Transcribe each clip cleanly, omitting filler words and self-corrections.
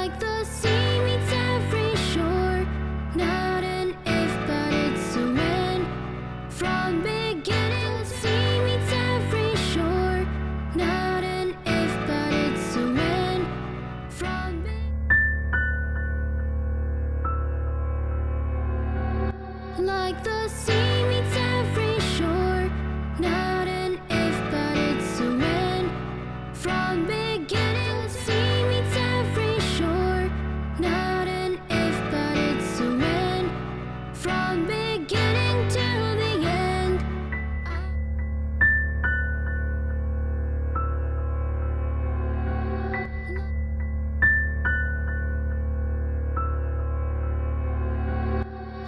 Like the sea meets every shore, not an if but it's a when. From beginning, the sea meets every shore, not an if but it's a when. From like the sea meets every shore, not an if but it's a when. From beginning, the sea meets every shore, not an if but it's a when. From beginning to the end.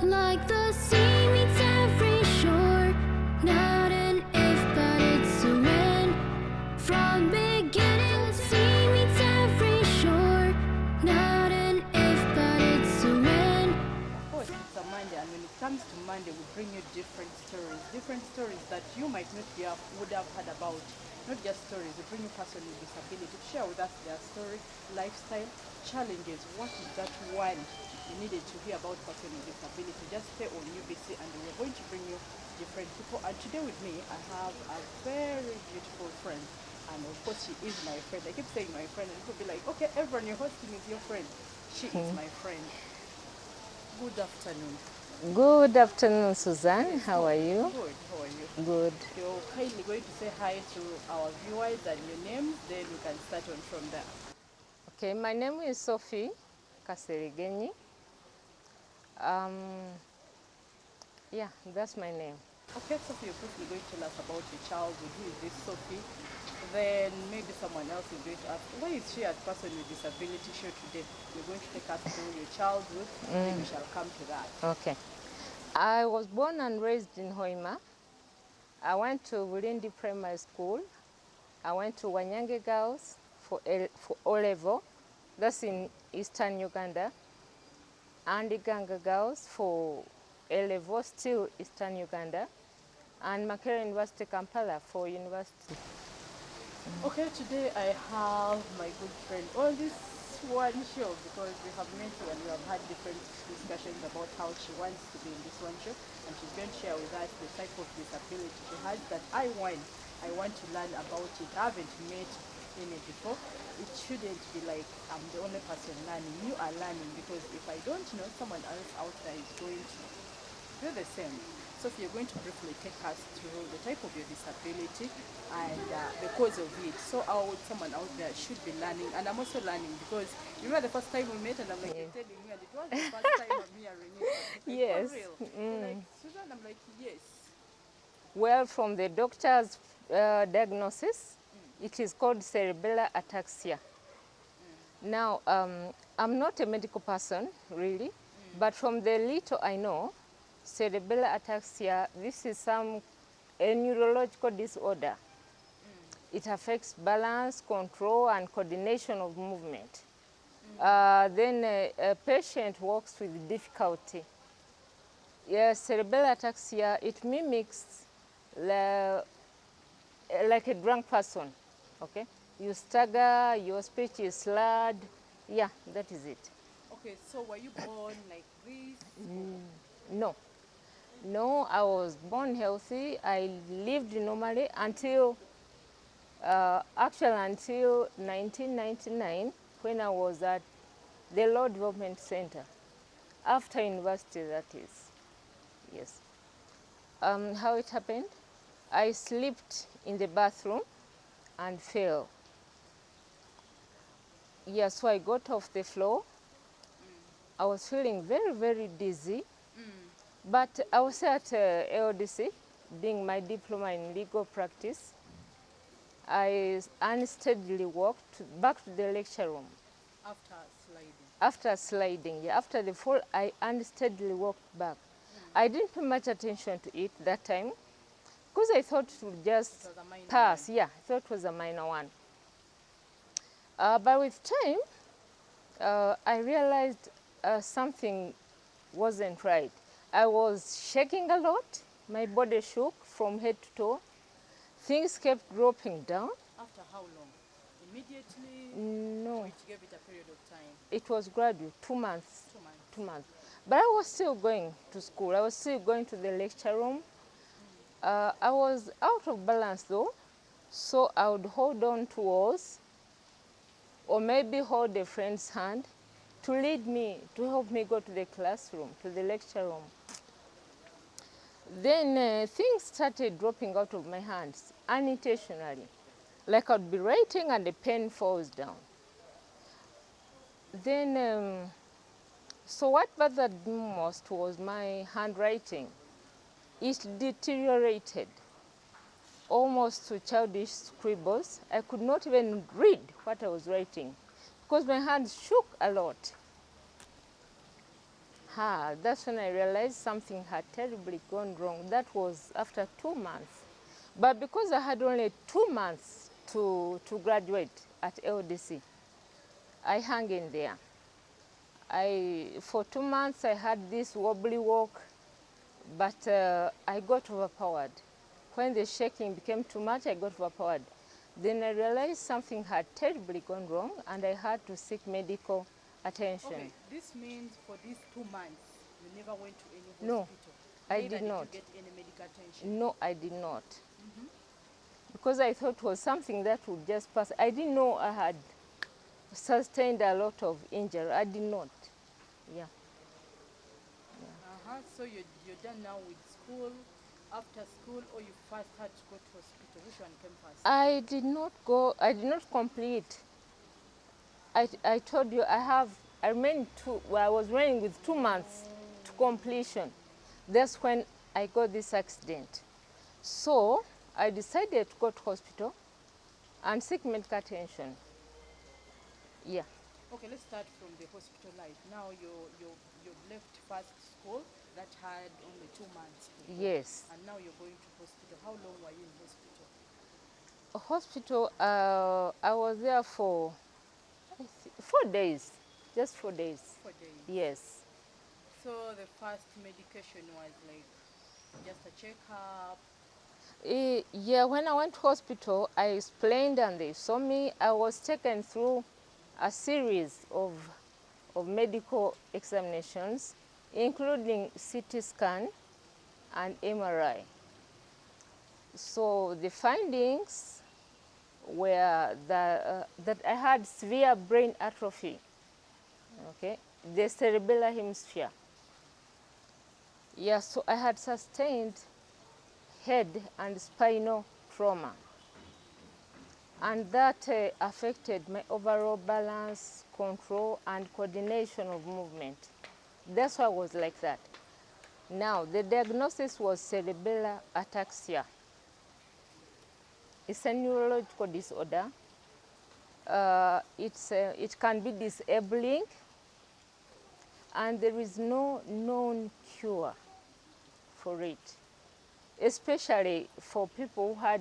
Like the sea meets every shore, not an if but it's a when. From beginning, the sea meets every shore, not an if but it's a when. Of course, it's a Monday, and when it comes to Monday, we bring you different stories that you might not would have heard about. Not just stories, we bring you person with disability to share with us their story, lifestyle, challenges. What is that one you needed to hear about person with disability? Just stay on UBC, and we're going to bring you different people. And today with me, I have a very beautiful friend. And of course, she is my friend. I keep saying my friend, and people be like, okay, everyone you're hosting is your friend. She is my friend. Good afternoon. Good afternoon, Suzanne. How are you? Good. How are you? Good. You're kindly going to say hi to our viewers and your name, then we can start on from there. Okay, my name is Sophie Kaseregenyi. Yeah, that's my name. Okay, Sophie, you're briefly going to tell us about your childhood. Who is this Sophie? Then maybe someone else is going to ask, why is she a person with disability show today? You're going to take us through your childhood, then we shall come to that. Okay. I was born and raised in Hoima. I went to Bulindi Primary School. I went to Wanyange Girls for O level. That's in Eastern Uganda. And Iganga Girls for A level, still Eastern Uganda. And Makerere University Kampala for university. Okay, today I have my good friend on this one show because we have met her and we have had different discussions about how she wants to be in this one show, and she's going to share with us the type of disability she has that I want to learn about it. I haven't met in it before. It shouldn't be like I'm the only person learning. You are learning, because if I don't know, someone else out there is going to do the same. So if you're going to briefly take us through the type of your disability and the cause of it, so how someone out there should be learning. And I'm also learning because you remember the first time we met and I'm like, you're telling me, and it was the first time I'm hearing it. Like, Yes. for real. You're like, Susan, I'm like, yes. Well, from the doctor's diagnosis, it is called cerebellar ataxia. Now, I'm not a medical person, really, but from the little I know, cerebellar ataxia, this is a neurological disorder. It affects balance, control, and coordination of movement. Then a patient walks with difficulty. Yeah, cerebellar ataxia, it mimics like a drunk person, okay? You stagger, your speech is slurred. Yeah, that is it. Okay, so were you born like this? No. No, I was born healthy. I lived normally until, until 1999, when I was at the Law Development Center. After university, that is. Yes. How it happened? I slept in the bathroom and fell. Yeah, so I got off the floor. I was feeling very, very dizzy. But I was at LDC doing my diploma in legal practice. I unsteadily walked back to the lecture room. After sliding? After sliding, yeah. After the fall, I unsteadily walked back. I didn't pay much attention to it that time because I thought it would just pass. Yeah, I thought it was a minor one. But with time, I realized something wasn't right. I was shaking a lot. My body shook from head to toe. Things kept dropping down. After how long? immediately? No, Or it gave it a period of time? it was gradual, 2 months. 2 months. 2 months. But I was still going to school. I was still going to the lecture room. I was out of balance though, so I would hold on to walls or maybe hold a friend's hand to lead me, to help me go to the classroom, to the lecture room. Then things started dropping out of my hands unintentionally. Like I'd be writing and the pen falls down. Then, so what bothered me most was my handwriting. It deteriorated almost to childish scribbles. I could not even read what I was writing because my hands shook a lot. That's when I realized something had terribly gone wrong. That was after 2 months. But because I had only 2 months to graduate at LDC, I hung in there. For 2 months I had this wobbly walk, but I got overpowered. When the shaking became too much, I got overpowered. Then I realized something had terribly gone wrong and I had to seek medical attention. Okay, this means for these 2 months, you never went to any No, hospital? I Neither did not. you get any medical attention? No, I did not. Because I thought it was something that would just pass. I didn't know I had sustained a lot of injury. I did not. Yeah. So you're done now with school, after school, or you first had to go to hospital? Which one came first? I did not complete. I told you I was running with 2 months to completion. That's when I got this accident. So I decided to go to hospital and seek medical attention. Yeah. Okay, let's start from the hospital life. Now you've left first school that had only 2 months to go. Yes. And now you're going to hospital. How long were you in hospital? Hospital, I was there for 4 days, just 4 days. 4 days. Yes. So the first medication was like just a checkup? Yeah, when I went to hospital, I explained and they saw me. I was taken through a series of medical examinations, including CT scan and MRI. So the findings were that I had severe brain atrophy, okay, the cerebellar hemisphere. Yeah, so I had sustained head and spinal trauma. And that affected my overall balance, control, and coordination of movement. That's why I was like that. Now, the diagnosis was cerebellar ataxia. It's a neurological disorder. It can be disabling, and there is no known cure for it, especially for people who had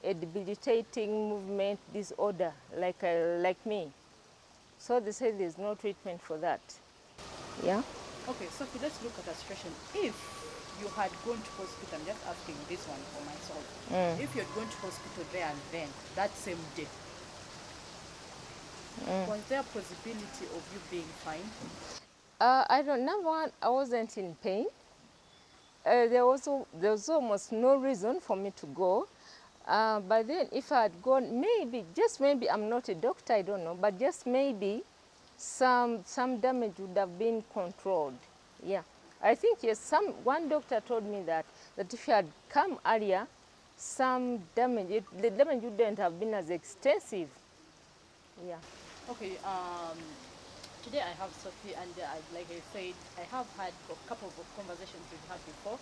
a debilitating movement disorder like me. So they say there's no treatment for that. Yeah. Okay, Sophie, let's look at a situation. If you had gone to hospital, I'm just asking this one for myself. If you had gone to hospital there and then, that same day, was there a possibility of you being fine? I don't know. Number one, I wasn't in pain. There was almost no reason for me to go. But then if I had gone, just maybe, I'm not a doctor, I don't know, but just maybe some damage would have been controlled. Yeah. I think, yes, one doctor told me that if you had come earlier, the damage wouldn't have been as extensive. Yeah. Okay, today I have Sophie, and like I said, I have had a couple of conversations with her before,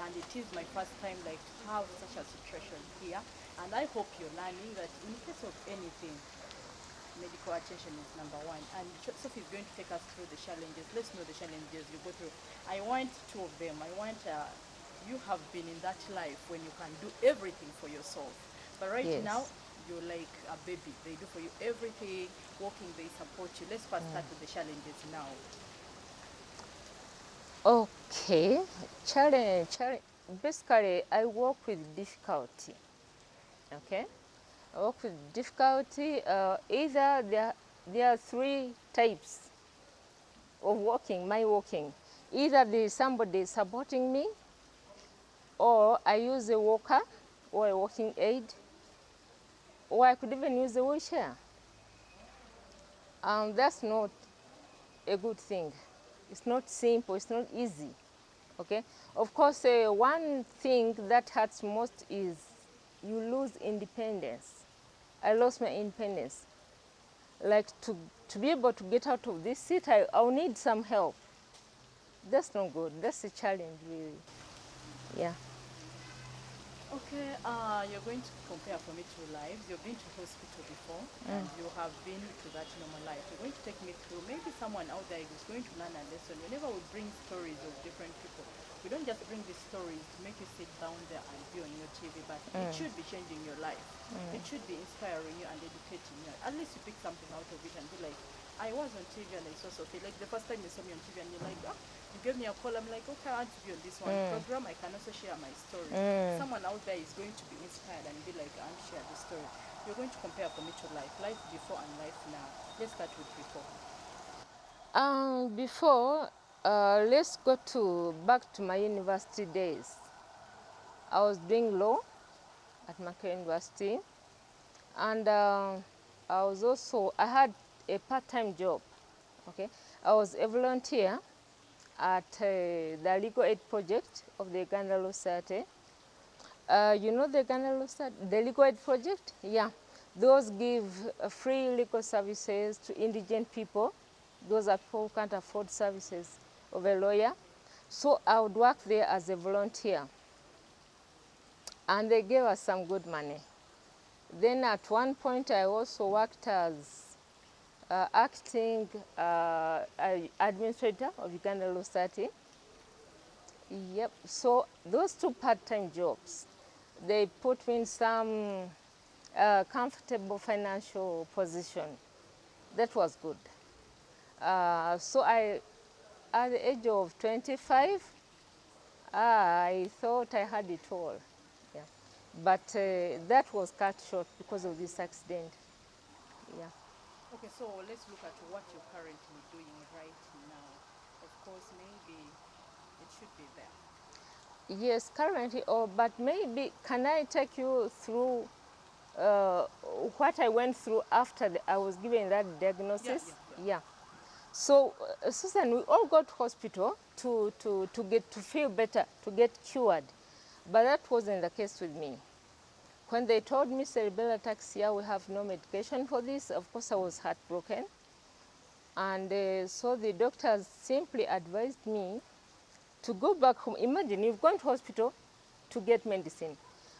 and it is my first time to have such a situation here. And I hope you're learning that in case of anything, medical attention is number one. And Sophie is going to take us through the challenges. Let's know the challenges you go through. I want 2 of them. I want you have been in that life when you can do everything for yourself. But right Yes. now, you're like a baby. They do for you everything, walking, they support you. Let's first start with the challenges now. Okay. Challenge. Basically, I work with difficulty. Okay. I work with difficulty. Either there are three types of walking, my walking. Either there is somebody supporting me, or I use a walker or a walking aid, or I could even use a wheelchair. That's not a good thing. It's not simple, it's not easy. Okay? Of course, one thing that hurts most is you lose independence. I lost my independence. Like to be able to get out of this seat, I'll need some help. That's not good. That's a challenge, really. Yeah. Okay, you're going to compare for me two lives. You've been to hospital before, and you have been to that normal life. You're going to take me through maybe someone out there who's going to learn a lesson. Whenever we bring stories of different people, we don't just bring these stories to make you sit down there and be on your TV, but it should be changing your life. It should be inspiring you and educating you. At least you pick something out of it and be like, I was on TV and I saw Sophie. Like the first time you saw me on TV and you're like, oh, you gave me a call. I'm like, okay, I want to be on this one program. I can also share my story. Someone out there is going to be inspired and be like, I want to share this story. You're going to compare from each life, life before and life now. Let's start with before. Before, let's go back to my university days. I was doing law at Macquarie University, and I had a part-time job. Okay, I was a volunteer at the legal aid project of the Uganda Law Society. You know the Uganda Law Society, the legal aid project? Yeah, those give free legal services to indigent people. Those are people who can't afford services of a lawyer. So I would work there as a volunteer, and they gave us some good money. Then at one point I also worked as acting administrator of Uganda Law Society. Yep, so those two part-time jobs, they put me in some comfortable financial position. That was good. So at the age of 25, I thought I had it all. Yeah. But that was cut short because of this accident. Yeah. Okay, so let's look at what you're currently doing right now. Of course, maybe it should be there. Yes, currently, but maybe can I take you through what I went through after I was given that diagnosis? Yeah. So, Susan, we all got to hospital to feel better, to get cured, but that wasn't the case with me. When they told me cerebral ataxia, we have no medication for this, of course I was heartbroken. And so the doctors simply advised me to go back home. Imagine you've gone to hospital to get medicine,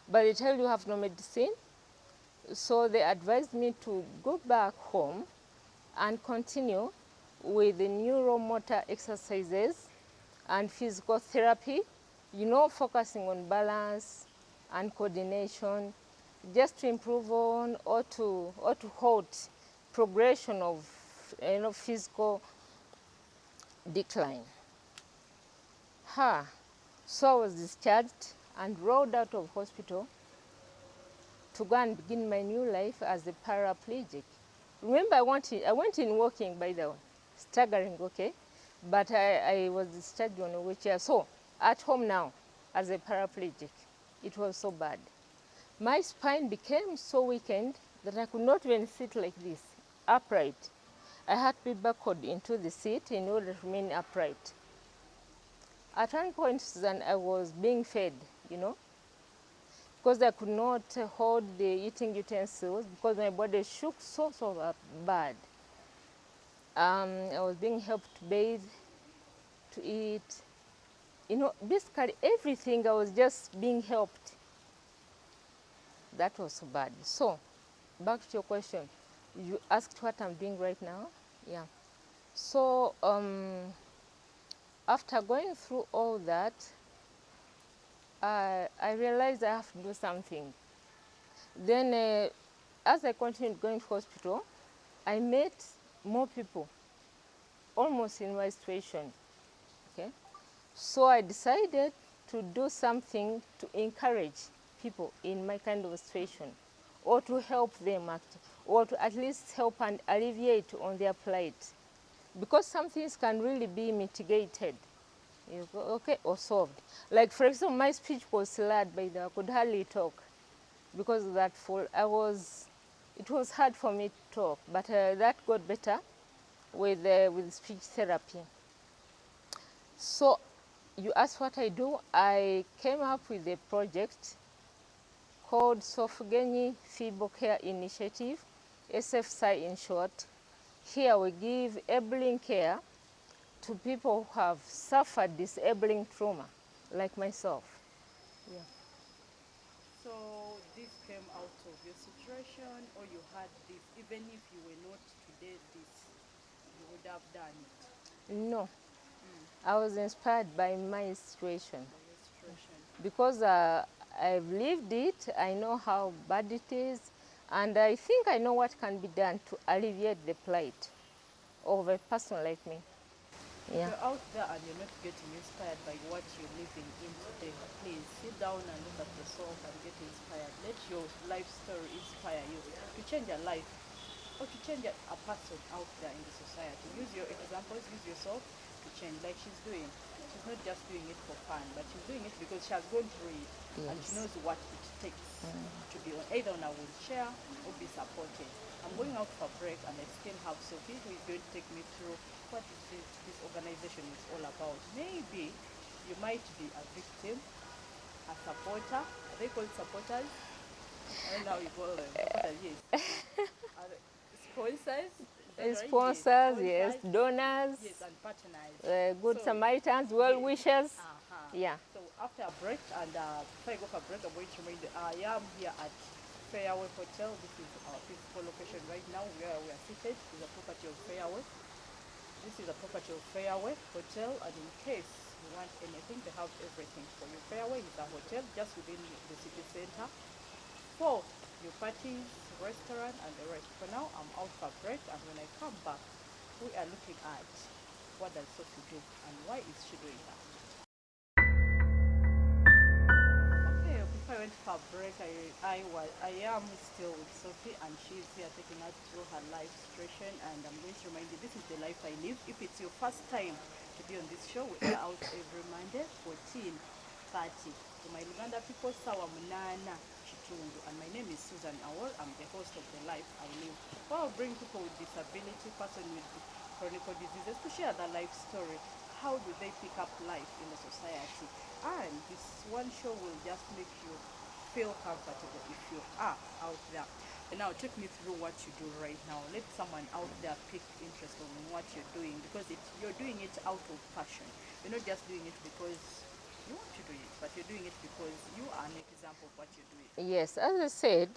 but they tell you have no medicine. So they advised me to go back home and continue with the neuromotor exercises and physical therapy, you know, focusing on balance and coordination, just to improve on or to halt progression of physical decline. So I was discharged and rolled out of hospital to go and begin my new life as a paraplegic. Remember, I went in walking, by the way, staggering, okay? But I was discharged on a wheelchair. So at home now, as a paraplegic, it was so bad. My spine became so weakened that I could not even sit like this, upright. I had to be backward into the seat in order to remain upright. At one point, Susan, I was being fed, you know, because I could not hold the eating utensils because my body shook so bad. I was being helped to bathe, to eat, you know, basically everything I was just being helped. That was so bad. So, back to your question. You asked what I'm doing right now? Yeah. So, after going through all that, I realized I have to do something. Then, as I continued going to hospital, I met more people, almost in my situation. Okay? So I decided to do something to encourage people in my kind of situation, or to help them or to at least help and alleviate on their plight. Because some things can really be mitigated, okay, or solved. Like for example, my speech was slurred by I could hardly talk because of that fall. It was hard for me to talk, but that got better with speech therapy. So you asked what I do. I came up with a project called Sophgenyi Feeble Care Initiative, SFSI in short. Here we give enabling care to people who have suffered disabling trauma, like myself. Yeah. So this came out of your situation, or you had this, even if you were not today this, you would have done it No, I was inspired by my situation by your situation. because I've lived it. I know how bad it is, and I think I know what can be done to alleviate the plight of a person like me. If Yeah. you're out there and you're not getting inspired by what you're living in today, please sit down and look at yourself and get inspired. Let your life story inspire you to change your life or to change a person out there in the society. Use your examples, use yourself to change like she's doing. She's not just doing it for fun, but she's doing it because she has gone through it and she Yes. knows what it takes to be on either on a wheelchair or be supported. I'm going out for a break and I still have Sophie who is going to take me through what this organization is all about. Maybe you might be a victim, a supporter. Are they called supporters? I don't know how you call them. Supporters, yes. Are they sponsors? Is that right? Sponsors, yes, Sponsors, donors, yes, and partners. good So, Samaritans, well wishers. Yeah. So after a break, and before I go for a break, I'm going to remind you, I am here at Fairway Hotel. This is our physical location right now where we are seated. This is a property of Fairway. This is a property of Fairway Hotel, and in case you want anything, they have everything for you. Fairway is a hotel just within the city center for your parties, restaurant, and the rest. For now, I'm out for break, and when I come back, we are looking at what does Sophie do and why is she doing that. Okay, before I went for a break, I am still with Sophie, and she's here taking us through her life situation. And I'm going to remind you, this is the life I live. If it's your first time to be on this show, we are out every Monday, 14:30. To my Luganda people, Sawa Munana Chitundu, and my name is Susan Awol. I'm the host of the life I live. I'll bring people with disability, person with chronic diseases to share their life story. How do they pick up life in the society? And this one show will just make you feel comfortable if you are out there. And now take me through what you do right now. Let someone out there pick interest in what you're doing, because you're doing it out of passion. You're not just doing it because you want to do it, but you're doing it because you are an example of what you're doing. Yes, as I said,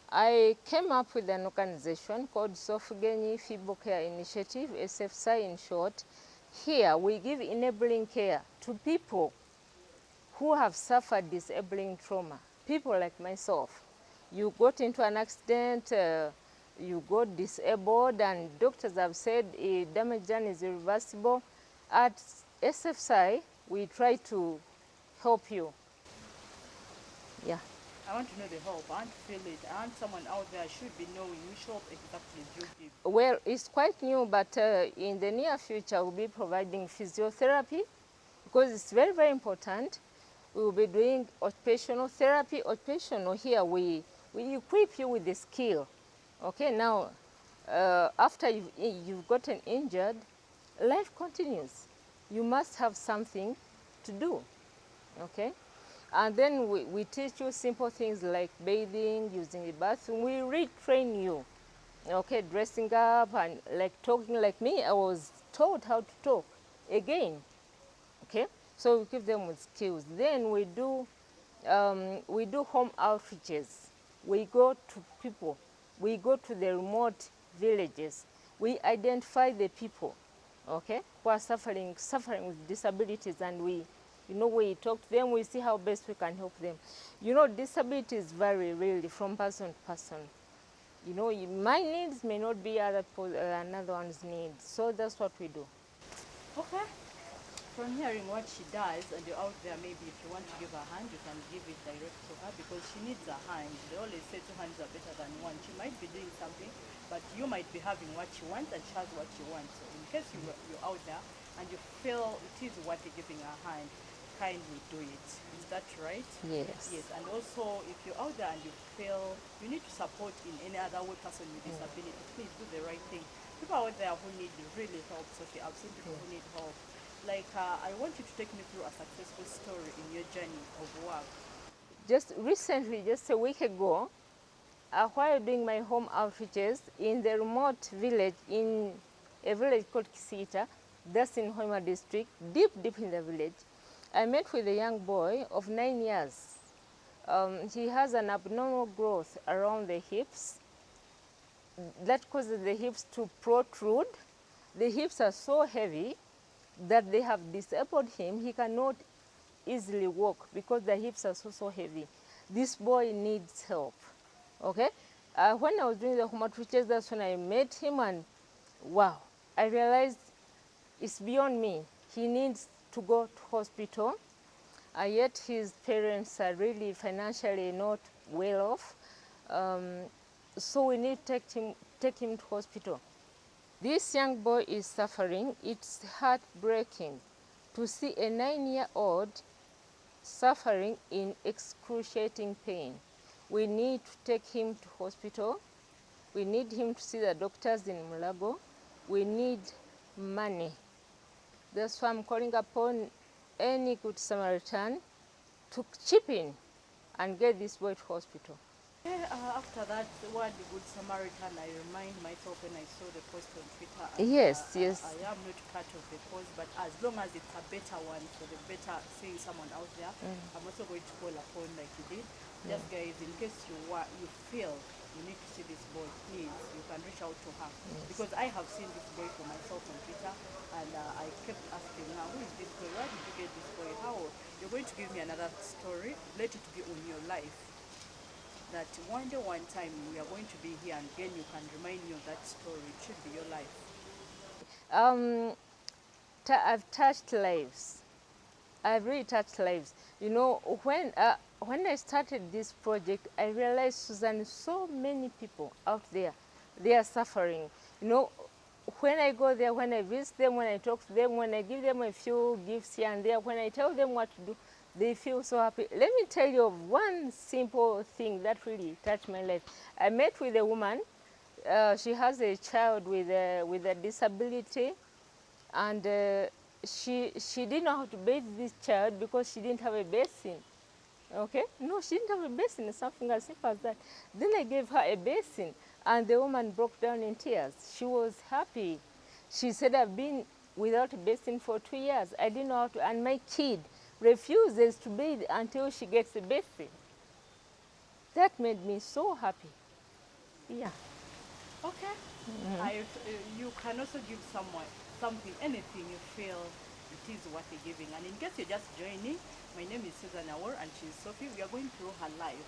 I came up with an organization called Sophgenyi Feeble Care Initiative, SFSI in short. Here we give enabling care to people who have suffered disabling trauma. People like myself. You got into an accident, you got disabled, and doctors have said damage done is irreversible. At SFSI, we try to help you. Yeah. I want to know the help. I want to feel it. I want someone out there should be knowing which help exactly do you give. Well, it's quite new, but in the near future, we'll be providing physiotherapy because it's very, very important. We will be doing occupational therapy. Occupational here, we equip you with the skill. Okay, now, after you've gotten injured, life continues. You must have something to do, okay? And then we teach you simple things like bathing, using the bathroom. We retrain you, okay, dressing up and like talking like me. I was taught how to talk again, okay? So we give them with skills. Then we do home outreaches. We go to people. We go to the remote villages. We identify the people, okay, who are suffering with disabilities, and we talk to them. We see how best we can help them. Disabilities vary really from person to person. My needs may not be another one's needs, so that's what we do. Okay. from hearing what she does, and you're out there, maybe if you want to give her a hand, you can give it direct to her because she needs a hand. They always say two hands are better than one. She might be doing something, but you might be having what she wants and she has what you want. So in case you're out there and you feel it is worth giving a hand, kindly do it. Is that right? Yes. Yes, and also if you're out there and you feel you need to support in any other way person with disability, please do the right thing. People out there who need really help, Sophie. I've seen people who need help. Like, I want you to take me through a successful story in your journey of work. Just recently, just a week ago, while doing my home outreaches in the remote village, in a village called Kisita, that's in Hoima district, deep in the village, I met with a young boy of 9 years. He has an abnormal growth around the hips that causes the hips to protrude. The hips are so heavy that they have disabled him. He cannot easily walk because the hips are so heavy. This boy needs help. Okay? When I was doing the home outreaches, that's when I met him, and wow, I realized it's beyond me. He needs to go to hospital, yet his parents are really financially not well off. So we need to take him to hospital. This young boy is suffering. It's heartbreaking to see a 9-year-old suffering in excruciating pain. We need to take him to hospital. We need him to see the doctors in Mulago. We need money. That's why I'm calling upon any good Samaritan to chip in and get this boy to hospital. After that word, Good Samaritan, I remind myself when I saw the post on Twitter. Yes. I am not part of the post, but as long as it's a better one for the better, seeing someone out there, I'm also going to call upon like you did. Just guys, in case you feel you need to see this boy, please, you can reach out to her. Because I have seen this boy for myself on Twitter, and I kept asking her, who is this boy? Where did you get this boy? How? You're going to give me another story. Let it be on your life. That one day, one time, we are going to be here, and again you can remind me of that story. It should be your life. I've touched lives. I've really touched lives. You know, when I started this project, I realized, Susan, so many people out there, they are suffering. You know, when I go there, when I visit them, when I talk to them, when I give them a few gifts here and there, when I tell them what to do, they feel so happy. Let me tell you of one simple thing that really touched my life. I met with a woman. She has a child with a disability, and she didn't know how to bathe this child because she didn't have a basin. Okay? No, she didn't have a basin, something as simple as that. Then I gave her a basin, and the woman broke down in tears. She was happy. She said, I've been without a basin for 2 years. I didn't know how to, and my kid refuses to bathe until she gets a basin. That made me so happy. Yeah. Okay. You can also give someone something, anything you feel it is worth giving. And in case you're just joining, my name is Susan Awor, and she's Sophie. We are going through her life.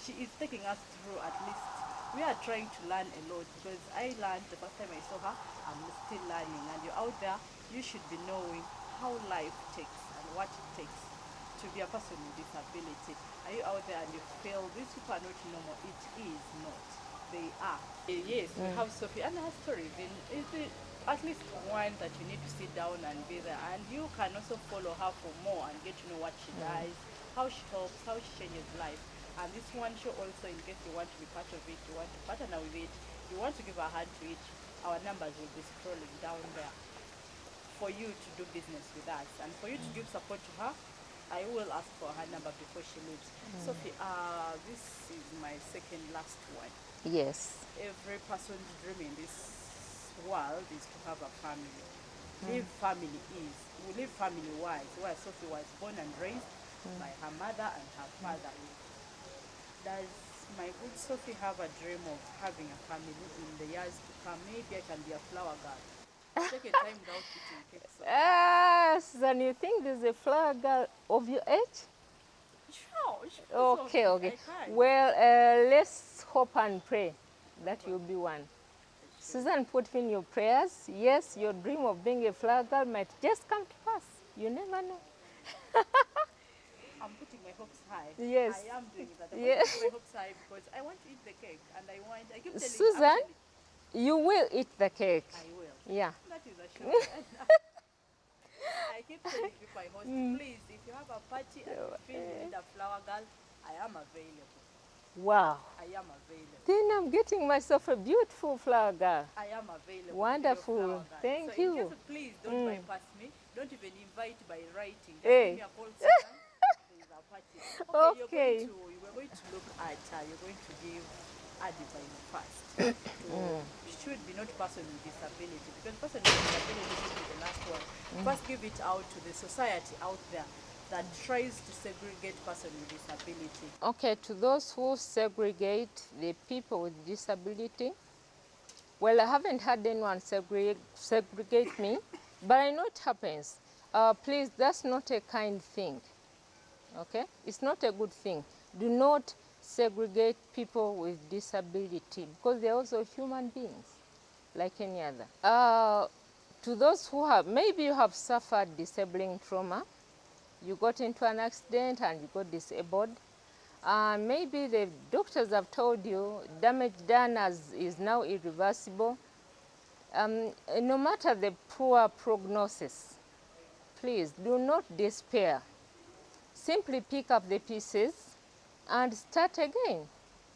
She is taking us through, at least we are trying to learn a lot, because I learned the first time I saw her. I'm still learning, and you're out there, you should be knowing how life takes and what it takes to be a person with disability. Are you out there and you feel these people are not normal? It is not. They are. Yes, we have Sophie, and her story is at least one that you need to sit down and be there, and you can also follow her for more and get to know what she does, how she helps, how she changes life. And this one show also, in case you want to be part of it, you want to partner with it, you want to give a hand to it, our numbers will be scrolling down there for you to do business with us, and for you to give support to her. I will ask for her number before she leaves. Sophie, this is my second last one. Yes. Every person's dream in this world is to have a family. Live family is. We live family-wise, where Sophie was born and raised by her mother and her father. Does my good Sophie have a dream of having a family in the years to come? Maybe I can be a flower girl. Take a time without eating cake. Susan, you think there's a flower girl of your age? Sure, Okay, Sophie, okay. I can. Well, let's hope and pray that you'll be one. Susan, put in your prayers. Yes, your dream of being a flower girl might just come to pass. You never know. I'm putting my hopes high. Yes. I am doing that. I'm Yeah. putting my hopes high because I want to eat the cake, and I keep telling Susan, actually, you will eat the cake. I will. Yeah. That is a sure. I keep telling people I host, please, if you have a party and you feel you need a flower girl, I am available. Wow. I am available. Then I'm getting myself a beautiful flower girl. I am available. Wonderful. To be your flower girl. Thank so you. In case, please don't bypass me. Don't even invite by writing. Just Hey. give me a call. Susan. There is a party. Okay. We're going to look at. You're going to give advice first. Should be not person with disability, because person with disability should be the last one. First, give it out to the society out there that tries to segregate person with disability. Okay, to those who segregate the people with disability, well, I haven't had anyone segregate me, but I know it happens. Please, that's not a kind thing, okay? It's not a good thing. Do not segregate people with disability because they're also human beings like any other. To those who have, maybe you have suffered disabling trauma, you got into an accident and you got disabled. Maybe the doctors have told you damage done is now irreversible. No matter the poor prognosis, please do not despair. Simply pick up the pieces and start again.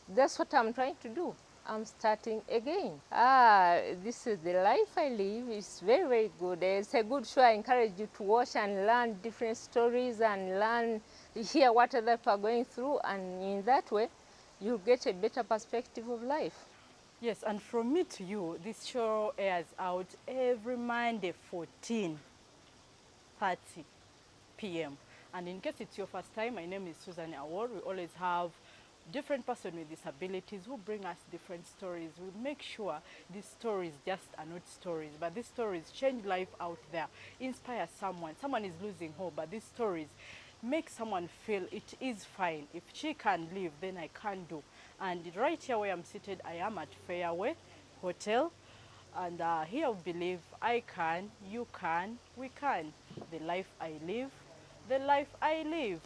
That's what I'm trying to do. I'm starting again. This is the life I live. It's very, very good. It's a good show. I encourage you to watch and learn different stories and hear what other people are going through, and in that way, you'll get a better perspective of life. Yes, and from me to you, this show airs out every Monday, 14:30 p.m. And in case it's your first time, my name is Susan Award. We always have different persons with disabilities who bring us different stories. We make sure these stories just are not stories, but these stories change life out there, inspire someone. Someone is losing hope, but these stories make someone feel it is fine. If she can live, then I can do. And right here where I'm seated, I am at Fairway Hotel. And here we believe I can, you can, we can. The life I live, the life I live.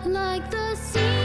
Like the sea